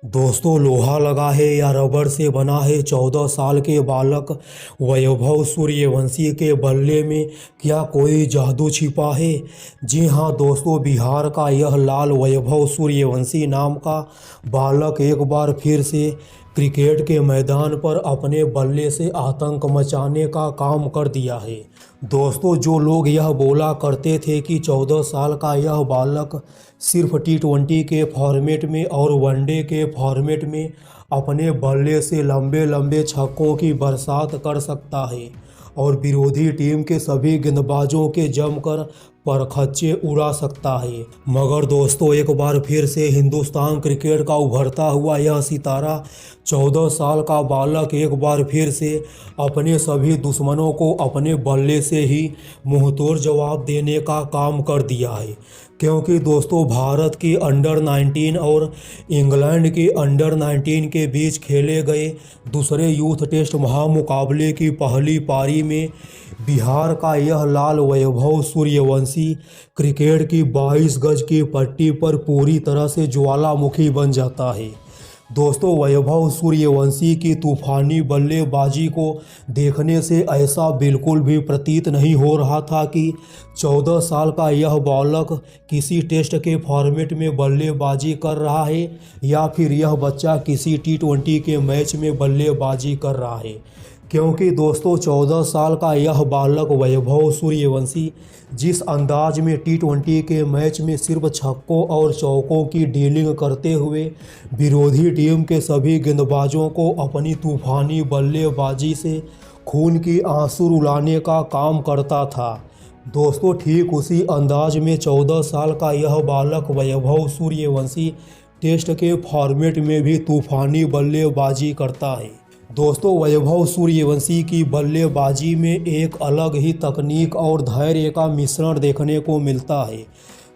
दोस्तों, लोहा लगा है या रबड़ से बना है 14 साल के बालक वैभव सूर्यवंशी के बल्ले में क्या कोई जादू छिपा है। जी हां दोस्तों, बिहार का यह लाल वैभव सूर्यवंशी नाम का बालक एक बार फिर से क्रिकेट के मैदान पर अपने बल्ले से आतंक मचाने का काम कर दिया है। दोस्तों, जो लोग यह बोला करते थे कि 14 साल का यह बालक सिर्फ T20 के फॉर्मेट में और वनडे के फॉर्मेट में अपने बल्ले से लंबे लंबे छक्कों की बरसात कर सकता है और विरोधी टीम के सभी गेंदबाजों के जमकर परखच्चे उड़ा सकता है, मगर दोस्तों एक बार फिर से हिंदुस्तान क्रिकेट का उभरता हुआ यह सितारा 14 साल का बालक एक बार फिर से अपने सभी दुश्मनों को अपने बल्ले से ही मुंहतोड़ जवाब देने का काम कर दिया है। क्योंकि दोस्तों भारत की अंडर 19 और इंग्लैंड की अंडर 19 के बीच खेले गए दूसरे यूथ टेस्ट महामुकाबले की पहली पारी में बिहार का यह लाल वैभव सूर्यवंशी क्रिकेट की 22 गज की पट्टी पर पूरी तरह से ज्वालामुखी बन जाता है। दोस्तों, वैभव सूर्यवंशी की तूफानी बल्लेबाजी को देखने से ऐसा बिल्कुल भी प्रतीत नहीं हो रहा था कि 14 साल का यह बालक किसी टेस्ट के फॉर्मेट में बल्लेबाजी कर रहा है या फिर यह बच्चा किसी T20 के मैच में बल्लेबाजी कर रहा है। क्योंकि दोस्तों 14 साल का यह बालक वैभव सूर्यवंशी जिस अंदाज में T20 के मैच में सिर्फ छक्कों और चौकों की डीलिंग करते हुए विरोधी टीम के सभी गेंदबाजों को अपनी तूफानी बल्लेबाजी से खून की आंसू रुलाने का काम करता था, दोस्तों ठीक उसी अंदाज में 14 साल का यह बालक वैभव सूर्यवंशी टेस्ट के फॉर्मेट में भी तूफानी बल्लेबाजी करता है। दोस्तों, वैभव सूर्यवंशी की बल्लेबाजी में एक अलग ही तकनीक और धैर्य का मिश्रण देखने को मिलता है।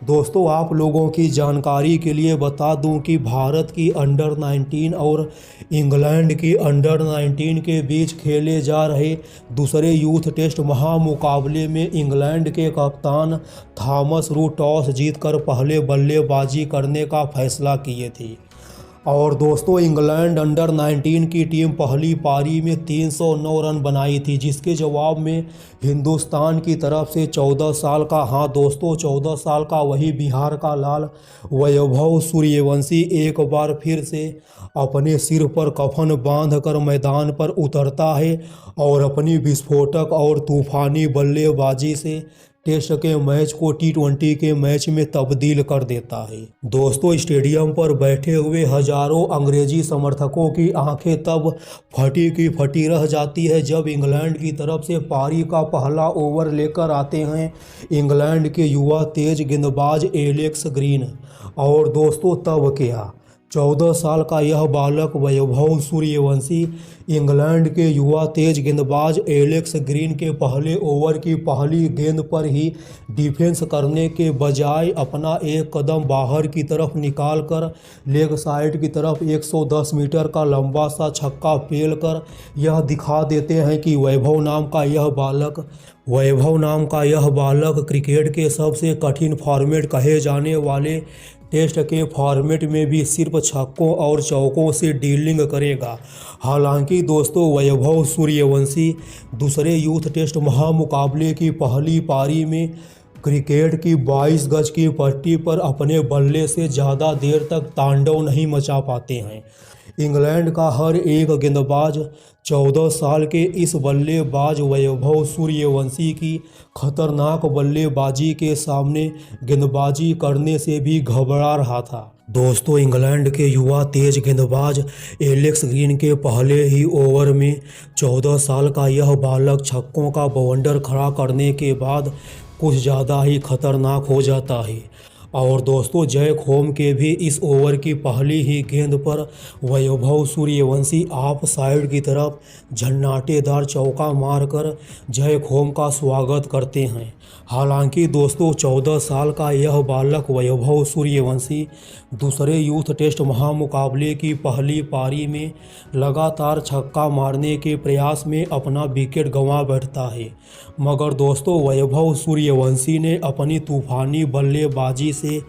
दोस्तों, आप लोगों की जानकारी के लिए बता दूं कि भारत की अंडर 19 और इंग्लैंड की अंडर 19 के बीच खेले जा रहे दूसरे यूथ टेस्ट महामुकाबले में इंग्लैंड के कप्तान थॉमस रूट टॉस जीतकर पहले बल्लेबाजी करने का फैसला किए थे। और दोस्तों, इंग्लैंड अंडर 19 की टीम पहली पारी में 309 रन बनाई थी, जिसके जवाब में हिंदुस्तान की तरफ से 14 साल का, हाँ दोस्तों 14 साल का वही बिहार का लाल वैभव सूर्यवंशी एक बार फिर से अपने सिर पर कफन बांधकर मैदान पर उतरता है और अपनी विस्फोटक और तूफानी बल्लेबाजी से टेस्ट के मैच को T20 के मैच में तब्दील कर देता है। दोस्तों, स्टेडियम पर बैठे हुए हजारों अंग्रेजी समर्थकों की आंखें तब फटी की फटी रह जाती है जब इंग्लैंड की तरफ से पारी का पहला ओवर लेकर आते हैं इंग्लैंड के युवा तेज गेंदबाज एलेक्स ग्रीन। और दोस्तों तब क्या, 14 साल का यह बालक वैभव सूर्यवंशी इंग्लैंड के युवा तेज गेंदबाज एलेक्स ग्रीन के पहले ओवर की पहली गेंद पर ही डिफेंस करने के बजाय अपना एक कदम बाहर की तरफ निकालकर लेग साइड की तरफ 110 मीटर का लंबा सा छक्का पेलकर यह दिखा देते हैं कि वैभव नाम का यह बालक क्रिकेट के सबसे कठिन फॉर्मेट कहे जाने वाले टेस्ट के फॉर्मेट में भी सिर्फ छक्कों और चौकों से डीलिंग करेगा। हालांकि दोस्तों, वैभव सूर्यवंशी दूसरे यूथ टेस्ट महामुकाबले की पहली पारी में क्रिकेट की 22 गज की पट्टी पर अपने बल्ले से ज़्यादा देर तक तांडव नहीं मचा पाते हैं। इंग्लैंड का हर एक गेंदबाज 14 साल के इस बल्लेबाज वैभव सूर्यवंशी की खतरनाक बल्लेबाजी के सामने गेंदबाजी करने से भी घबरा रहा था। दोस्तों, इंग्लैंड के युवा तेज गेंदबाज एलेक्स ग्रीन के पहले ही ओवर में 14 साल का यह बालक छक्कों का बवंडर खड़ा करने के बाद कुछ ज़्यादा ही खतरनाक हो जाता है। और दोस्तों, जैक होम के भी इस ओवर की पहली ही गेंद पर वैभव सूर्यवंशी ऑफ साइड की तरफ झन्नाटेदार चौका मारकर जैक होम का स्वागत करते हैं। हालांकि दोस्तों, 14 साल का यह बालक वैभव सूर्यवंशी दूसरे यूथ टेस्ट महामुकाबले की पहली पारी में लगातार छक्का मारने के प्रयास में अपना विकेट गंवा बैठता है, मगर दोस्तों वैभव सूर्यवंशी ने अपनी तूफानी बल्लेबाजी से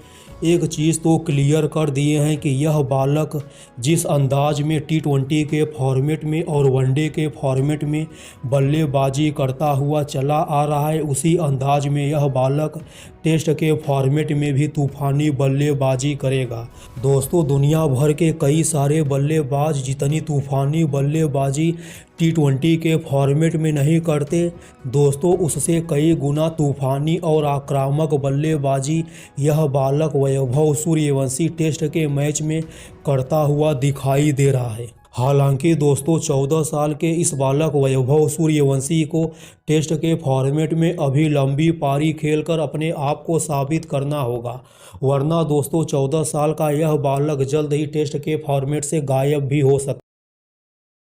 एक चीज़ तो क्लियर कर दिए हैं कि यह बालक जिस अंदाज में टी20 के फॉर्मेट में और वनडे के फॉर्मेट में बल्लेबाजी करता हुआ चला आ रहा है, उसी अंदाज में यह बालक टेस्ट के फॉर्मेट में भी तूफानी बल्लेबाजी करेगा। दोस्तों, दुनिया भर के कई सारे बल्लेबाज जितनी तूफानी बल्लेबाजी टी20 के फॉर्मेट में नहीं करते दोस्तों, उससे कई गुना तूफानी और आक्रामक बल्लेबाजी यह बालक वैभव सूर्यवंशी टेस्ट के मैच में करता हुआ दिखाई दे रहा है। हालांकि दोस्तों, 14 साल के इस बालक वैभव सूर्यवंशी को टेस्ट के फॉर्मेट में अभी लंबी पारी खेलकर अपने आप को साबित करना होगा, वरना दोस्तों 14 साल का यह बालक जल्द ही टेस्ट के फॉर्मेट से गायब भी हो सकता है।